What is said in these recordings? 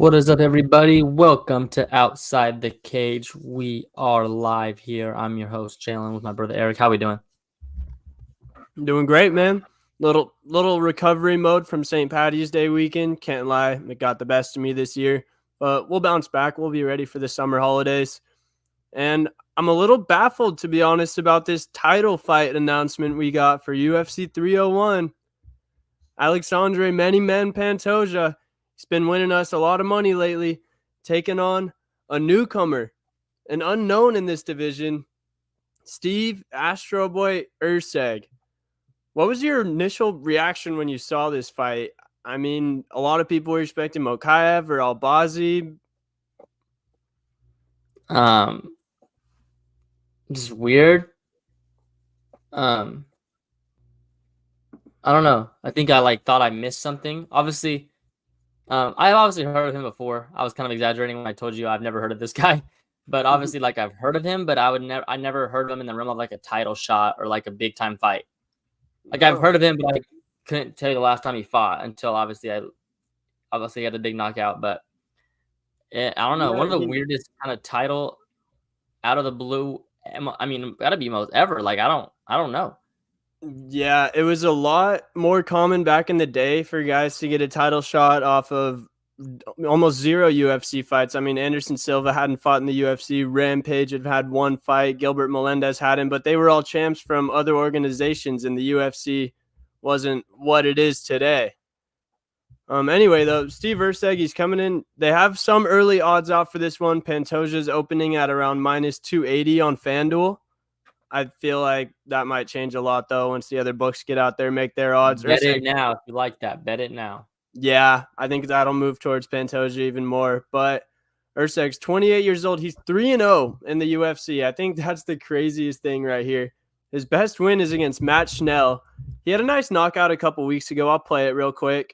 What is up, everybody? Welcome to Outside the Cage. We are live here. I'm your host, Jalen, with my brother Eric. How we doing? Doing great, man. Little recovery mode from St. Patty's Day weekend. Can't lie, it got the best of me this year. But we'll bounce back. We'll be ready for the summer holidays. And I'm a little baffled, to be honest, about this title fight announcement we got for UFC 301. Alexandre Many Men Pantoja. He's been winning us a lot of money lately, taking on a newcomer, an unknown in this division, Steve Astro Boy Urseg. What was your initial reaction when you saw this fight? I mean, a lot of people were expecting Mokaev or Albazi. Um, just weird. Um, I don't know. I think I thought I missed something. Obviously, I obviously heard of him before. I was kind of exaggerating when I told you I've never heard of this guy, but obviously, I've heard of him, but I never heard of him in the realm of like a title shot or like a big time fight. I've heard of him, but I couldn't tell you the last time he fought until obviously he had the big knockout. But I don't know, one of the weirdest kind of title out of the blue. I mean, gotta be most ever. Like I don't know. Yeah, it was a lot more common back in the day for guys to get a title shot off of almost zero UFC fights. I mean, Anderson Silva hadn't fought in the UFC. Rampage had one fight. Gilbert Melendez hadn't, but they were all champs from other organizations, and the UFC wasn't what it is today. Anyway, though, Steve Urseg, he's coming in. They have some early odds out for this one. Pantoja's opening at around minus 280 on FanDuel. I feel like that might change a lot, though, once the other books get out there, make their odds. Bet it now if you like that. Bet it now. Yeah, I think that'll move towards Pantoja even more. But Urseg's 28 years old. He's 3-0 in the UFC. I think that's the craziest thing right here. His best win is against Matt Schnell. He had a nice knockout a couple weeks ago. I'll play it real quick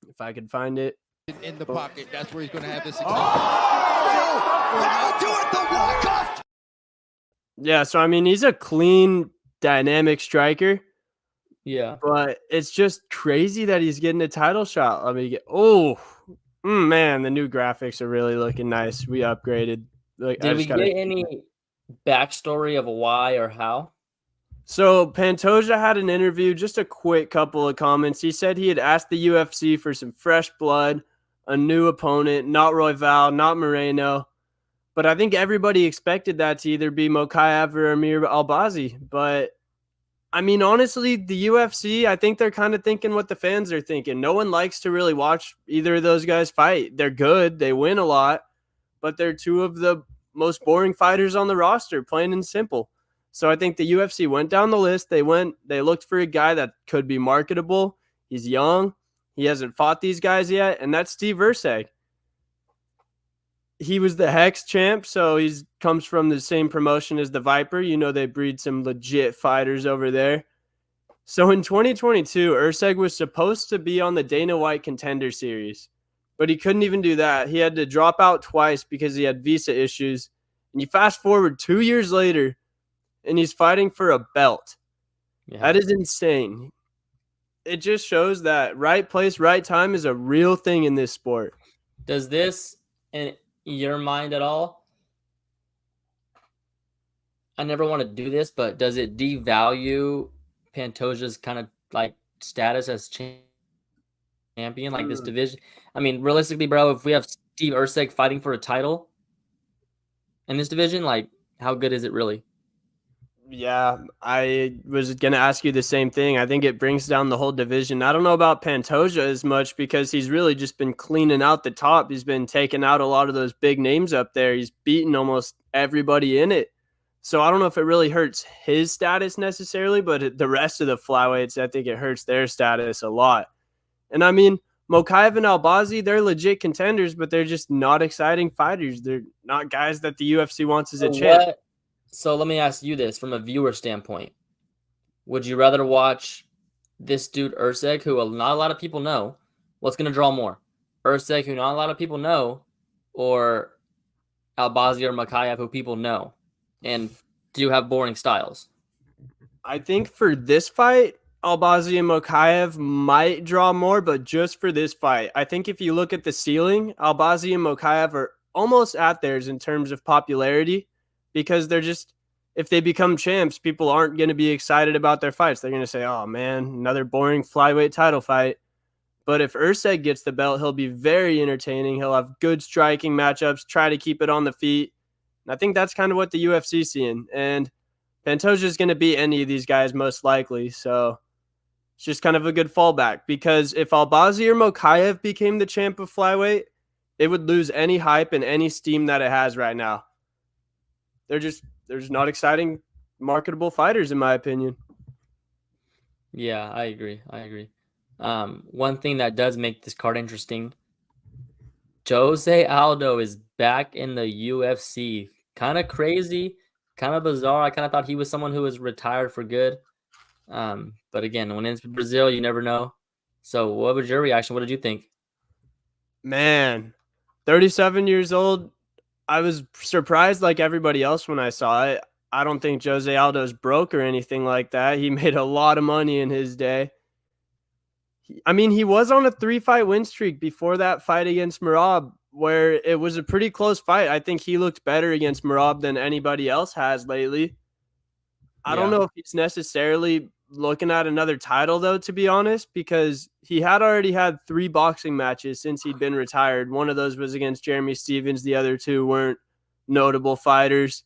if I could find it. In the pocket, that's where he's going to have this. That'll do it, the walk-off. Yeah, so I mean, he's a clean, dynamic striker. Yeah, but it's just crazy that he's getting a title shot. Man, the new graphics are really looking nice. We upgraded. Did we get any backstory of why or how? So Pantoja had an interview, just a quick couple of comments. He said he had asked the UFC for some fresh blood, a new opponent, not Royval, not Moreno. But I think everybody expected that to either be Mokaev or Amir Albazi. But I mean, honestly, the UFC, I think they're kind of thinking what the fans are thinking. No one likes to really watch either of those guys fight. They're good. They win a lot. But they're two of the most boring fighters on the roster, plain and simple. So I think the UFC went down the list. They looked for a guy that could be marketable. He's young. He hasn't fought these guys yet. And that's Steve Urseg. He was the Hex champ, so he comes from the same promotion as the Viper. You know, they breed some legit fighters over there. So in 2022, Urseg was supposed to be on the Dana White Contender Series, but he couldn't even do that. He had to drop out twice because he had visa issues. And you fast forward 2 years later, and he's fighting for a belt. Yeah. That is insane. It just shows that right place, right time is a real thing in this sport. Does this, in your mind at all, I never want to do this, but does it devalue Pantoja's kind of like status as champion, like this division? I mean, realistically, bro, if we have Steve Urseg fighting for a title in this division, like, how good is it really? Yeah, I was going to ask you the same thing. I think it brings down the whole division. I don't know about Pantoja as much because he's really just been cleaning out the top. He's been taking out a lot of those big names up there. He's beaten almost everybody in it. So I don't know if it really hurts his status necessarily, but the rest of the flyweights, I think it hurts their status a lot. And I mean, Mokaev and Albazi, they're legit contenders, but they're just not exciting fighters. They're not guys that the UFC wants as a champ. So let me ask you this from a viewer standpoint. Would you rather watch this dude Urseg, who not a lot of people know? What's going to draw more? Urseg, who not a lot of people know, or Albazi or Mokaev, who people know and do have boring styles? I think for this fight, Albazi and Mokaev might draw more, but just for this fight. I think if you look at the ceiling, Albazi and Mokaev are almost at theirs in terms of popularity because they're just, if they become champs, people aren't going to be excited about their fights. They're going to say, oh man, another boring flyweight title fight. But if Usyk gets the belt, he'll be very entertaining. He'll have good striking matchups, try to keep it on the feet. And I think that's kind of what the UFC's seeing. And Pantoja's going to beat any of these guys most likely. So it's just kind of a good fallback because if Albazi or Mokaev became the champ of flyweight, it would lose any hype and any steam that it has right now. There's not exciting, marketable fighters, in my opinion. Yeah, I agree. One thing that does make this card interesting, Jose Aldo is back in the UFC. Kind of crazy, kind of bizarre. I kind of thought he was someone who was retired for good. But again, when it's Brazil, you never know. So what was your reaction? What did you think? Man, 37 years old. I was surprised like everybody else when I saw it. I don't think Jose Aldo's broke or anything like that. He made a lot of money in his day. He was on a 3-fight win streak before that fight against Merab, where it was a pretty close fight. I think he looked better against Merab than anybody else has lately. I don't know if he's necessarily looking at another title, though, to be honest, because he had already had 3 boxing matches since he'd been retired. One of those was against Jeremy Stevens. The other 2 weren't notable fighters.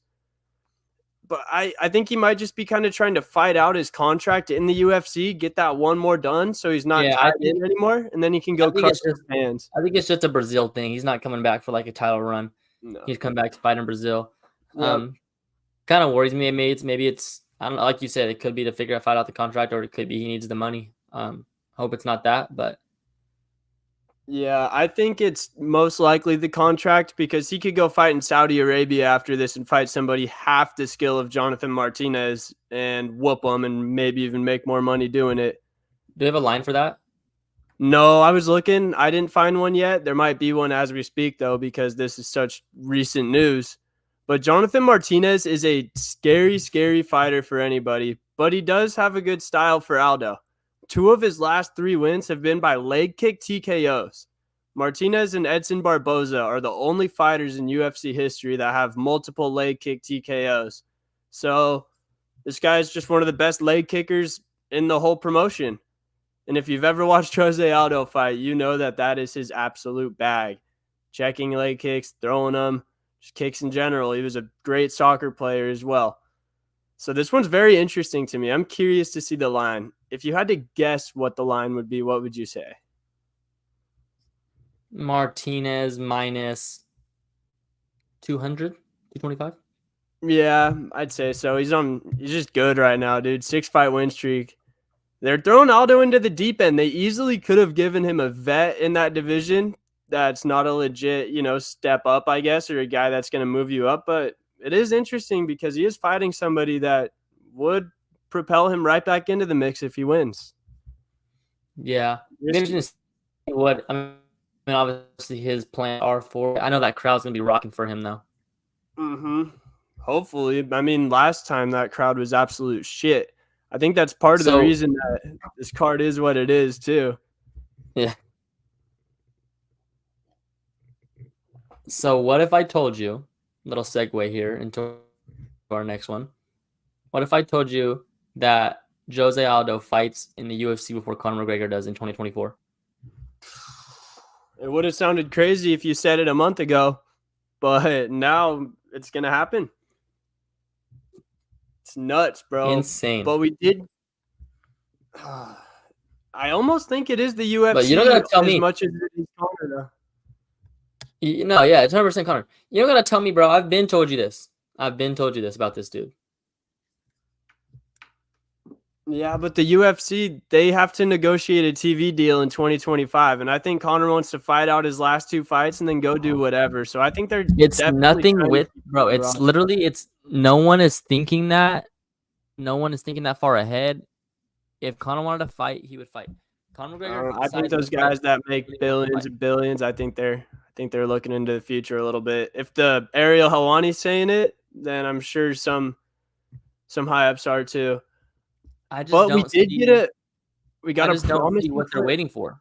But I think he might just be kind of trying to fight out his contract in the UFC, get that one more done so he's not tied in anymore, and then he can go crush his fans. I think it's just a Brazil thing. He's not coming back for like a title run. No. He's come back to fight in Brazil. Yep. Kind of worries me. Maybe it's I don't know. Like you said, it could be to fight out the contract, or it could be he needs the money. Hope it's not that, but yeah, I think it's most likely the contract because he could go fight in Saudi Arabia after this and fight somebody half the skill of Jonathan Martinez and whoop him and maybe even make more money doing it. Do you have a line for that? No, I was looking. I didn't find one yet. There might be one as we speak, though, because this is such recent news. But Jonathan Martinez is a scary, scary fighter for anybody, but he does have a good style for Aldo. 2 of his last 3 wins have been by leg kick TKOs. Martinez and Edson Barboza are the only fighters in UFC history that have multiple leg kick TKOs. So this guy is just one of the best leg kickers in the whole promotion. And if you've ever watched Jose Aldo fight, you know that is his absolute bag. Checking leg kicks, throwing them, just kicks in general. He was a great soccer player as well. So this one's very interesting to me. I'm curious to see the line. If you had to guess what the line would be, what would you say? Martinez minus 200, 225? Yeah, I'd say so. He's just good right now, dude. 6-fight win streak. They're throwing Aldo into the deep end. They easily could have given him a vet in that division that's not a legit, step up, I guess, or a guy that's going to move you up. But it is interesting because he is fighting somebody that would propel him right back into the mix if he wins. Yeah. Interesting to see what obviously his plans are for. I know that crowd's going to be rocking for him, though. Mm-hmm. Hopefully. Last time that crowd was absolute shit. I think that's part of the reason that this card is what it is, too. Yeah. So what if I told you, little segue here into our next one. What if I told you that Jose Aldo fights in the UFC before Conor McGregor does in 2024? It would have sounded crazy if you said it a month ago, but now it's going to happen. It's nuts, bro. Insane. But we did. I almost think it is the UFC. But you don't gotta tell me as much as it is Conor, though. Yeah, it's 100% Conor. You don't gotta tell me, bro. I've been told you this about this dude. Yeah, but the UFC, they have to negotiate a TV deal in 2025, and I think Conor wants to fight out his last 2 fights and then go do whatever. So I think it's nothing with, bro. It's literally, no one is thinking that. No one is thinking that far ahead. If Conor wanted to fight, he would fight. Conor McGregor. I think those guys that make billions and billions, I think they're looking into the future a little bit. If the Ariel Helwani's saying it, then I'm sure some high ups are too. We we I got a just don't promise. see what they're waiting for.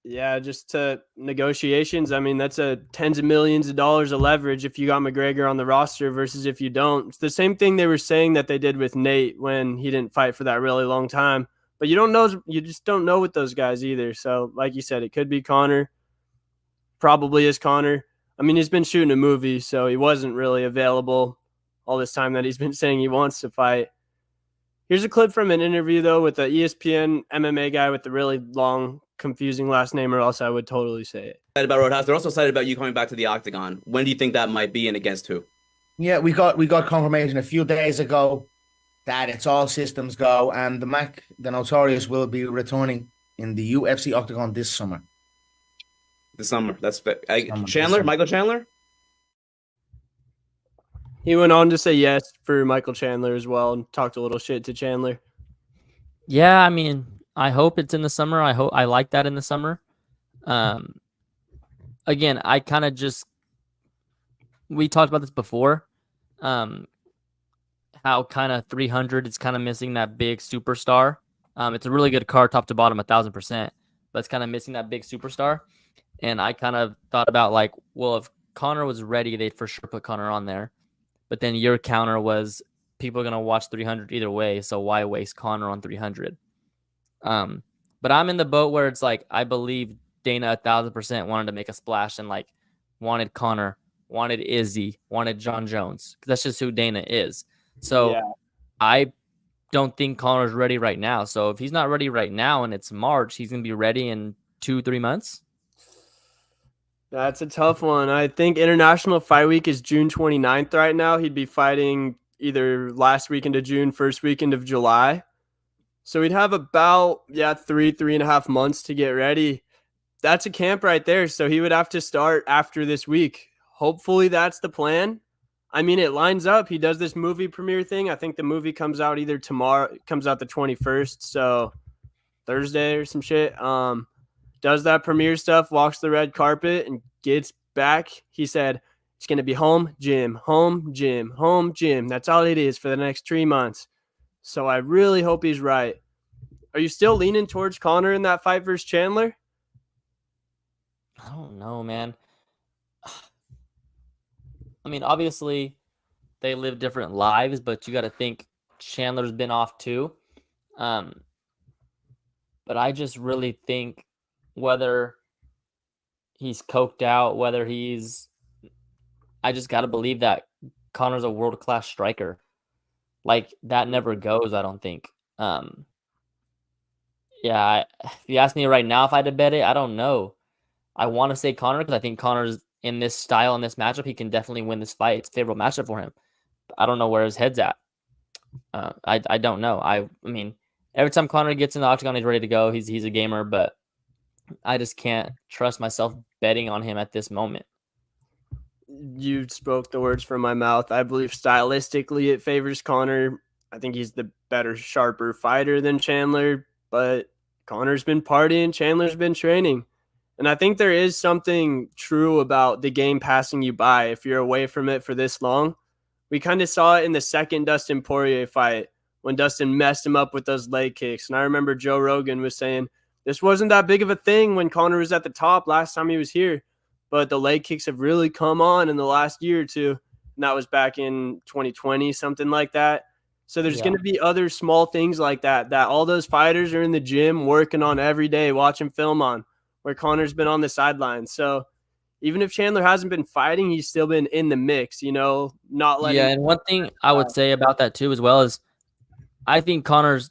Yeah, just to negotiations. I mean, that's a tens of millions of dollars of leverage if you got McGregor on the roster versus if you don't. It's the same thing they were saying that they did with Nate when he didn't fight for that really long time. But you don't know, you just don't know with those guys either. So, like you said, it could be Conor. Probably is Conor. I mean, he's been shooting a movie, so he wasn't really available all this time that he's been saying he wants to fight. Here's a clip from an interview, though, with the ESPN MMA guy with the really long, confusing last name, or else I would totally say it. Excited about Roadhouse. They're also excited about you coming back to the Octagon. When do you think that might be and against who? Yeah, we got confirmation a few days ago that it's all systems go, and the Notorious will be returning in the UFC Octagon this summer. This summer. That's Chandler, Michael Chandler. He went on to say yes for Michael Chandler as well and talked a little shit to Chandler. Yeah, I mean, I hope it's in the summer. I like that in the summer. Again, I kind of we talked about this before. How kind of 300 is kind of missing that big superstar. It's a really good card top to bottom, 1,000%, but it's kind of missing that big superstar. And I kind of thought about like, well, if Conor was ready, they'd for sure put Conor on there. But then your counter was people are going to watch 300 either way, so why waste Conor on 300? But I'm in the boat where it's like I believe Dana 1,000% wanted to make a splash and like wanted Conor, wanted Izzy, wanted John Jones. That's just who Dana is. So yeah. I don't think Conor's ready right now. So if he's not ready right now and it's March, he's going to be ready in 2-3 months. That's a tough one. I think International Fight Week is June 29th right now. He'd be fighting either last weekend of June, first weekend of July. So we'd have about, 3.5 months to get ready. That's a camp right there. So he would have to start after this week. Hopefully that's the plan. I mean, it lines up. He does this movie premiere thing. I think the movie comes out either tomorrow. It comes out the 21st. So Thursday or some shit. Does that premiere stuff, walks the red carpet, and gets back. He said, it's going to be home, gym, home, gym, home, gym. That's all it is for the next 3 months. So I really hope he's right. Are you still leaning towards Conor in that fight versus Chandler? I don't know, man. I mean, obviously, they live different lives, but you got to think Chandler's been off too. But I just really think whether he's coked out, whether I just got to believe that Conor's a world-class striker. Like, that never goes, I don't think. If you ask me right now if I had to bet it, I don't know. I want to say Conor because I think Conor's in this style, in this matchup, he can definitely win this fight. It's a favorable matchup for him. I don't know where his head's at. I don't know. I mean, every time Conor gets in the octagon, he's ready to go. He's a gamer, but I just can't trust myself betting on him at this moment. You spoke the words from my mouth. I believe stylistically it favors Conor. I think he's the better, sharper fighter than Chandler, but Conor's been partying, Chandler's been training. And I think there is something true about the game passing you by if you're away from it for this long. We kind of saw it in the second Dustin Poirier fight when Dustin messed him up with those leg kicks. And I remember Joe Rogan was saying, this wasn't that big of a thing when Conor was at the top last time he was here, but the leg kicks have really come on in the last year or two. And that was back in 2020, something like that. So there's going to be other small things like that all those fighters are in the gym working on every day, watching film on, where Conor's been on the sidelines. So even if Chandler hasn't been fighting, he's still been in the mix, not letting. Yeah, and one thing I would say about that too as well is I think Conor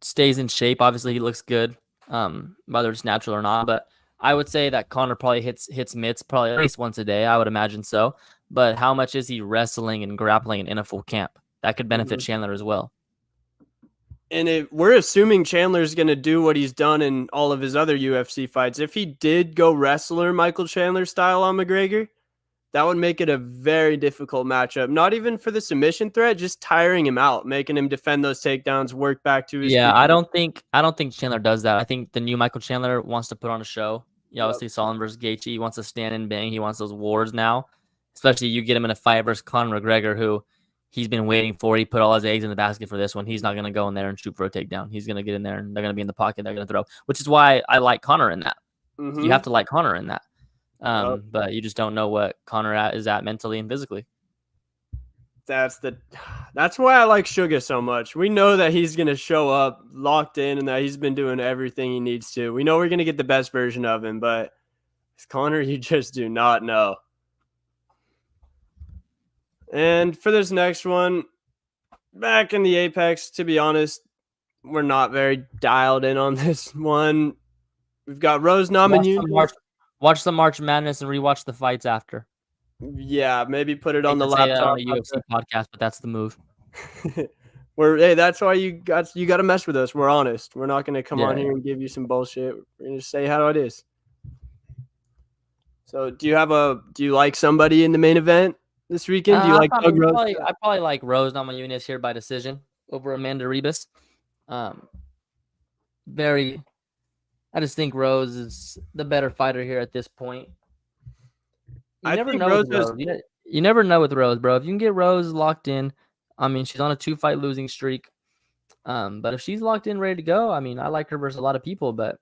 stays in shape. Obviously, he looks good. Whether it's natural or not, but I would say that Conor probably hits mitts probably at least once a day. I would imagine so. But how much is he wrestling and grappling in a full camp? That could benefit Chandler as well. And we're assuming Chandler's going to do what he's done in all of his other UFC fights. If he did go wrestler Michael Chandler style on McGregor, that would make it a very difficult matchup. Not even for the submission threat, just tiring him out, making him defend those takedowns, work back to his feet. I don't think Chandler does that. I think the new Michael Chandler wants to put on a show. You obviously saw him versus Gaethje. He wants to stand and bang. He wants those wars now. Especially you get him in a fight versus Conor McGregor, who he's been waiting for. He put all his eggs in the basket for this one. He's not going to go in there and shoot for a takedown. He's going to get in there and they're going to be in the pocket. They're going to throw, which is why I like Connor in that. You have to like Connor in that. But you just don't know what Connor is at mentally and physically. That's why I like Sugar so much. We know that he's going to show up locked in and that he's been doing everything he needs to. We know we're going to get the best version of him, but with Connor, you just do not know. And for this next one, back in the Apex, to be honest, we're not very dialed in on this one. We've got Rose Namajunas. Watch the March Madness and rewatch the fights after. Yeah, maybe put it on the laptop. laptop. On a UFC podcast, but that's the move. That's why you got to mess with us. We're honest. We're not going to come on here and give you some bullshit. We're going to say how it is. So, do you like somebody in the main event this weekend? Do you like Doug Rose? I probably like Rose Namajunas here by decision over Amanda Ribas. I just think Rose is the better fighter here at this point. You never know with Rose, bro. If you can get Rose locked in, I mean, she's on a 2-fight losing streak. But if she's locked in, ready to go, I mean, I like her versus a lot of people, but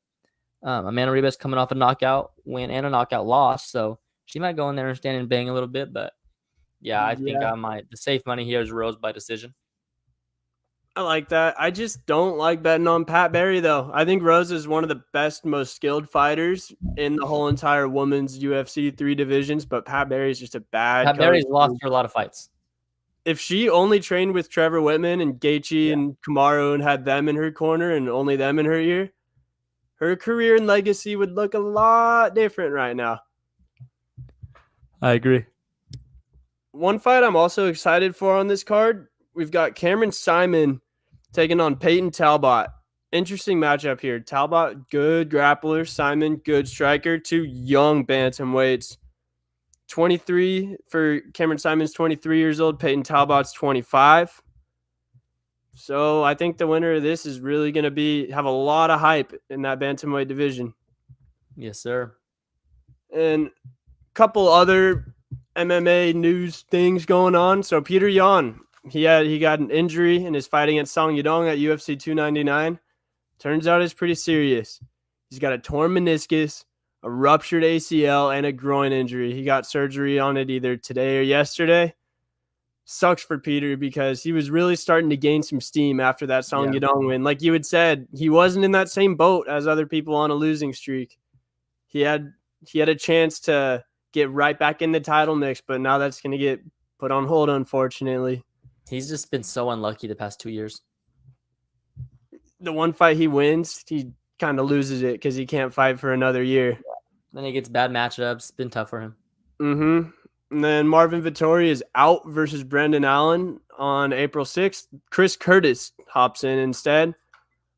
Amanda Ribas coming off a knockout win and a knockout loss, so she might go in there and stand and bang a little bit, but I think the safe money here is Rose by decision. I like that. I just don't like betting on Pat Barry, though. I think Rose is one of the best, most skilled fighters in the whole entire women's UFC 3 divisions, but Pat Barry is just a bad Pat Barry's lost her a lot of fights. If she only trained with Trevor Whitman and Gaethje and Kamaru and had them in her corner and only them in her ear, her career and legacy would look a lot different right now. I agree. One fight I'm also excited for on this card, we've got Cameron Simon taking on Peyton Talbot. Interesting matchup here. Talbot, good grappler. Simon, good striker. 2 young bantamweights. 23 for Cameron Simon's 23 years old. Peyton Talbot's 25. So I think the winner of this is really going to have a lot of hype in that bantamweight division. Yes, sir. And a couple other MMA news things going on. So Peter Yan, he got an injury in his fight against Song Yadong at UFC 299. Turns out it's pretty serious. He's got a torn meniscus, a ruptured ACL, and a groin injury. He got surgery on it either today or yesterday. Sucks for Peter because he was really starting to gain some steam after that Song Yadong win. Like you had said, he wasn't in that same boat as other people on a losing streak. He had a chance to get right back in the title mix, but now that's going to get put on hold, unfortunately. He's just been so unlucky the past 2 years. The one fight he wins, he kind of loses it because he can't fight for another year. Then he gets bad matchups. It's been tough for him. Mm-hmm. And then Marvin Vettori is out versus Brendan Allen on April 6th. Chris Curtis hops in instead.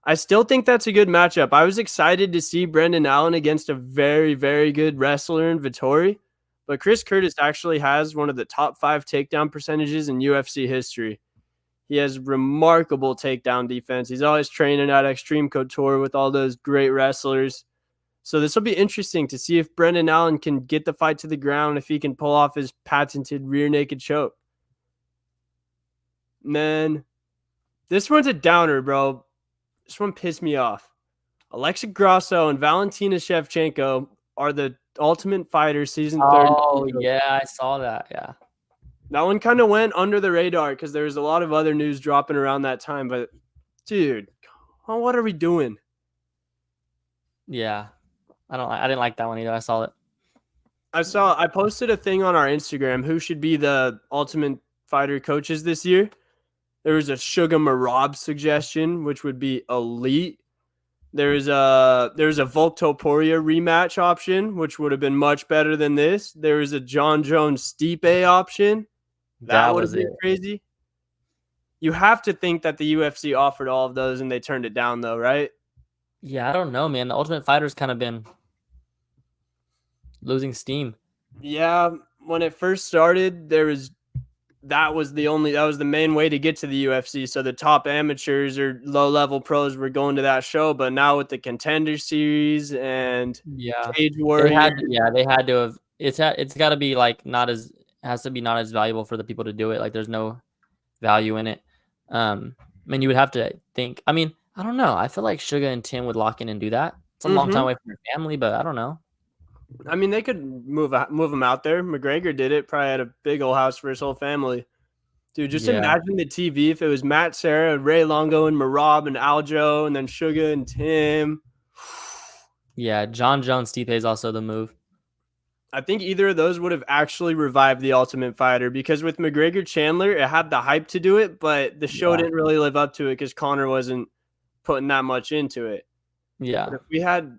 I still think that's a good matchup. I was excited to see Brendan Allen against a very, very good wrestler in Vettori. But Chris Curtis actually has one of the top 5 takedown percentages in UFC history. He has remarkable takedown defense. He's always training at Extreme Couture with all those great wrestlers. So this will be interesting to see if Brendan Allen can get the fight to the ground, if he can pull off his patented rear naked choke. Man, this one's a downer, bro. This one pissed me off. Alexa Grasso and Valentina Shevchenko are the Ultimate Fighter season 30. Oh, yeah, I saw that. Yeah. That one kind of went under the radar because there was a lot of other news dropping around that time. But, dude, what are we doing? Yeah. I didn't like that one either. I saw it. I posted a thing on our Instagram. Who should be the Ultimate Fighter coaches this year? There was a Sugar Marab suggestion, which would be elite. There's a Volk Topuria rematch option, which would have been much better than this. There was a John Jones Stipe option. That would have been crazy. You have to think that the UFC offered all of those and they turned it down, though, right? Yeah, I don't know, man. The Ultimate Fighter's kind of been losing steam. Yeah, when it first started, that was the main way to get to the UFC. So the top amateurs or low-level pros were going to that show. But now with the Contender Series and Cage Warriors, they had to have. It's got to be like not as valuable for the people to do it. Like there's no value in it. I mean, you would have to think. I mean, I don't know. I feel like Suga and Tim would lock in and do that. It's a long time away from your family, but I don't know. I mean, they could move him out there. McGregor did it. Probably had a big old house for his whole family. Dude, just Yeah. imagine the TV if it was Matt, Sarah, Ray Longo, and Marab, and Aljo, and then Suga and Tim. Yeah, John Jones, Stipe is also the move. I think either of those would have actually revived the Ultimate Fighter because with McGregor Chandler, it had the hype to do it, but the show didn't really live up to it because Connor wasn't putting that much into it. Yeah. But if we had,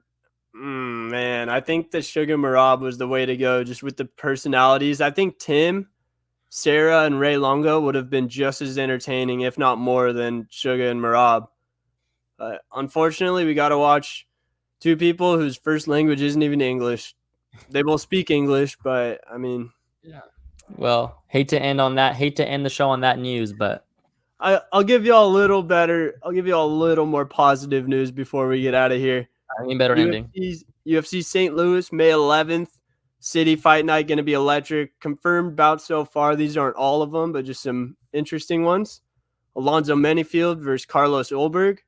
man, I think the Sugar Marab was the way to go just with the personalities. I think Tim, Sarah, and Ray Longo would have been just as entertaining, if not more, than Suga and Marab. Unfortunately, we got to watch two people whose first language isn't even English. They both speak English, but I mean, yeah. Well, hate to end on that. Hate to end the show on that news, but I'll give you all a little better. I'll give you all a little more positive news before we get out of here. I mean, better ending. UFC St. Louis, May 11th. City Fight Night going to be electric. Confirmed bouts so far. These aren't all of them, but just some interesting ones. Alonzo Menifield versus Carlos Ulberg.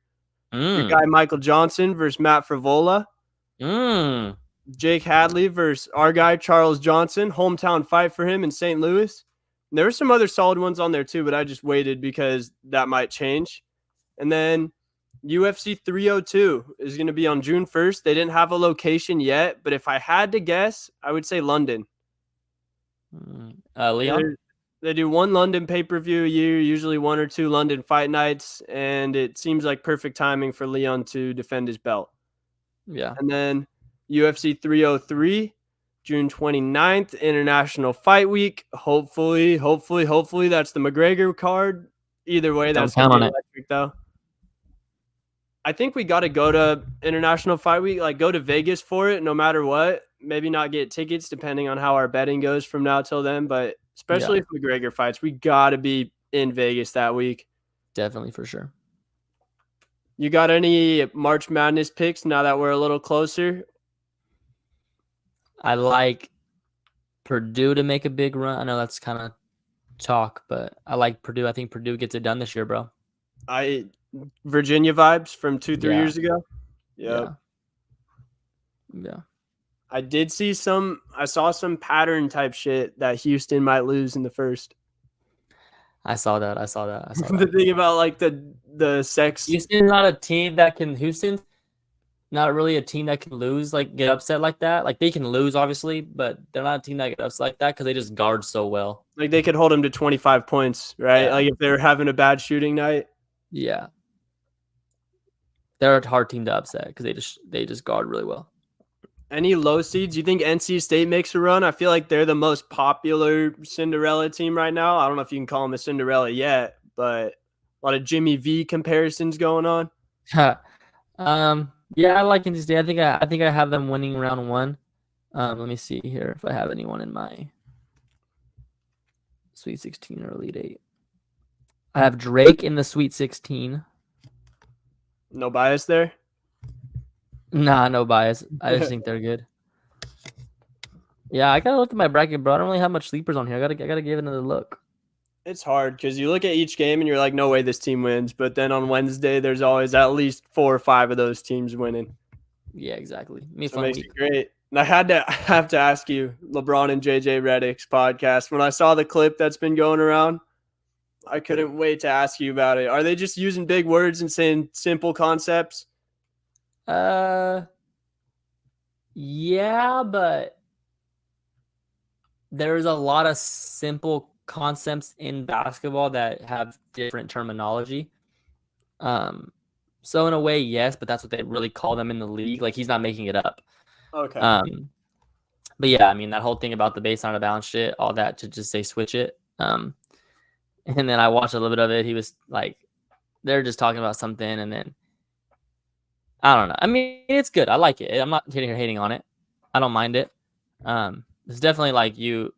Your guy Michael Johnson versus Matt Frivola. Jake Hadley versus our guy Charles Johnson. Hometown fight for him in St. Louis. And there were some other solid ones on there too, but I just waited because that might change. And then UFC 302 is going to be on June 1st. They didn't have a location yet, but if I had to guess, I would say London. Leon? They do one London pay-per-view a year, usually one or two London fight nights, and it seems like perfect timing for Leon to defend his belt. Yeah. And then UFC 303, June 29th, International Fight Week. Hopefully that's the McGregor card. Either way, that's count on it. Electric, though. I think we got to go to International Fight Week, like go to Vegas for it, no matter what. Maybe not get tickets, depending on how our betting goes from now till then. But especially if McGregor fights, we got to be in Vegas that week. Definitely, for sure. You got any March Madness picks now that we're a little closer? I like Purdue to make a big run. I know that's kind of talk, but I like Purdue. I think Purdue gets it done this year, bro. Virginia vibes from 2-3 years ago. Yeah. I saw some pattern type shit that Houston might lose in the first. I saw that. The thing about like the sex. Houston's not a team that can. Houston's not really a team that can lose, like get upset like that. Like they can lose, obviously, but they're not a team that gets upset like that because they just guard so well. Like they could hold them to 25 points, right? Yeah. Like if they're having a bad shooting night. Yeah. They're a hard team to upset because they just guard really well. Any low seeds? You think NC State makes a run? I feel like they're the most popular Cinderella team right now. I don't know if you can call them a Cinderella yet, but a lot of Jimmy V comparisons going on. Yeah, I like NC State. I think I have them winning round one. Let me see here if I have anyone in my Sweet 16 or Elite 8. I have Drake in the Sweet 16. No bias there? Nah, no bias. I just think they're good. Yeah, I gotta look at my bracket, bro. I don't really have much sleepers on here. I gotta give it another look. It's hard because you look at each game and you're like, no way this team wins. But then on Wednesday, there's always at least 4 or 5 of those teams winning. Yeah, exactly. So it makes it great. And I have to ask you, LeBron and JJ Redick's podcast. When I saw the clip that's been going around, I couldn't wait to ask you about it. Are they just using big words and saying simple concepts? Yeah, but there's a lot of simple concepts in basketball that have different terminology. So in a way, yes, but that's what they really call them in the league. Like he's not making it up. Okay. But yeah, I mean that whole thing about the baseline out of bounds shit, all that to just say switch it. And then I watched a little bit of it. He was like, they're just talking about something, and then I don't know. I mean, it's good. I like it. I'm not hating on it. I don't mind it. It's definitely like you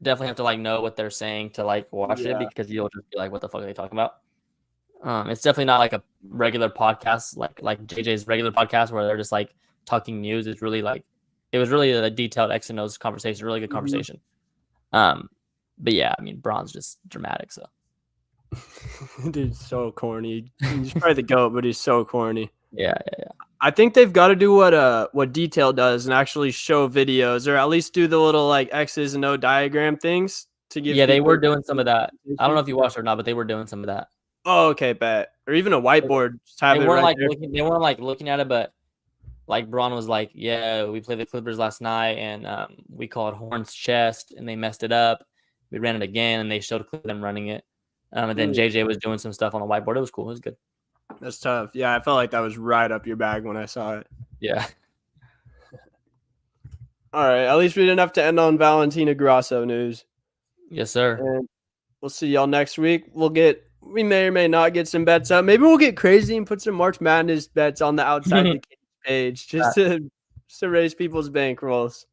definitely have to like know what they're saying to like watch it because you'll just be like, what the fuck are they talking about? It's definitely not like a regular podcast, like JJ's regular podcast where they're just like talking news. It's really like it was really a detailed X and O's conversation, really good conversation. But yeah, I mean, Braun's just dramatic. So Dude's so corny. He's probably the GOAT, but he's so corny. Yeah. I think they've got to do what Detail does and actually show videos, or at least do the little like X's and O diagram things to give. Yeah, they people were doing some of that. I don't know if you watched it or not, but they were doing some of that. Oh, okay, bet. Or even a whiteboard. Just have They it weren't right like there. looking. They weren't like looking at it, but like Braun was like, "Yeah, we played the Clippers last night, and we called Horn's chest, and they messed it up. We ran it again, and they showed them running it. And then JJ was doing some stuff on the whiteboard. It was cool. It was good. That's tough. Yeah, I felt like that was right up your bag when I saw it. Yeah. All right, at least we didn't have to end on Valentina Grasso news. Yes, sir. And we'll see y'all next week. We may or may not get some bets up. Maybe we'll get crazy and put some March Madness bets on the outside the cage page just to raise people's bankrolls.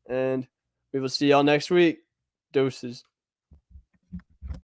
And we will see y'all next week. Doses.